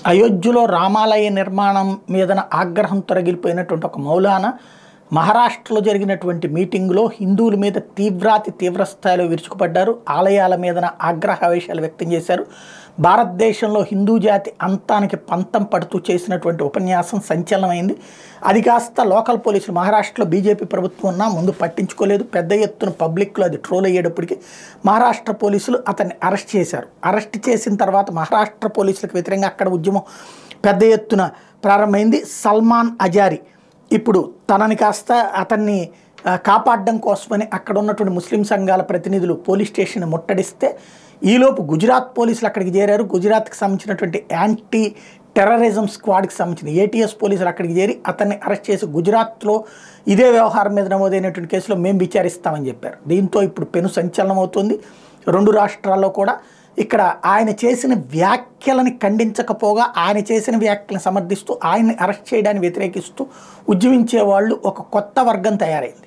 అయోధ్యలో రామాలయ నిర్మాణం మీదన ఆగ్రహం తొలగిపోయినటువంటి ఒక మౌలానా మహారాష్ట్రలో జరిగినటువంటి మీటింగ్లో హిందువుల మీద తీవ్ర స్థాయిలో విరుచుకుపడ్డారు. ఆలయాల మీదన ఆగ్రహావేశాలు వ్యక్తం చేశారు. భారతదేశంలో హిందూ జాతి అంతానికి పంతం పడుతూ చేసినటువంటి ఉపన్యాసం సంచలనమైంది. అది కాస్త లోకల్ పోలీసులు మహారాష్ట్రలో బీజేపీ ప్రభుత్వం ఉన్నా ముందు పట్టించుకోలేదు. పెద్ద ఎత్తున పబ్లిక్లో అది ట్రోల్ అయ్యేటప్పటికి మహారాష్ట్ర పోలీసులు అతన్ని అరెస్ట్ చేశారు. అరెస్ట్ చేసిన తర్వాత మహారాష్ట్ర పోలీసులకు వ్యతిరేకంగా అక్కడ ఉద్యమం పెద్ద ఎత్తున ప్రారంభమైంది. సల్మాన్ అజారీ ఇప్పుడు తనని కాస్త అతన్ని కాపాడడం కోసమని అక్కడ ఉన్నటువంటి ముస్లిం సంఘాల ప్రతినిధులు పోలీస్ స్టేషన్ ముట్టడిస్తే ఈలోపు గుజరాత్ పోలీసులు అక్కడికి చేరారు. గుజరాత్కి సంబంధించినటువంటి యాంటీ టెర్రరిజం స్క్వాడ్కి సంబంధించిన ఏటీఎస్ పోలీసులు అక్కడికి చేరి అతన్ని అరెస్ట్ చేసి గుజరాత్లో ఇదే వ్యవహారం మీద నమోదైనటువంటి కేసులో మేము విచారిస్తామని చెప్పారు. దీంతో ఇప్పుడు పెను సంచలనం అవుతుంది రెండు రాష్ట్రాల్లో కూడా. ఇక్కడ ఆయన చేసిన వ్యాఖ్యలని ఖండించకపోగా ఆయన చేసిన వ్యాఖ్యలను సమర్థిస్తూ ఆయన్ని అరెస్ట్ చేయడాన్ని వ్యతిరేకిస్తూ ఉద్యమించే వాళ్ళు ఒక కొత్త వర్గం తయారైంది.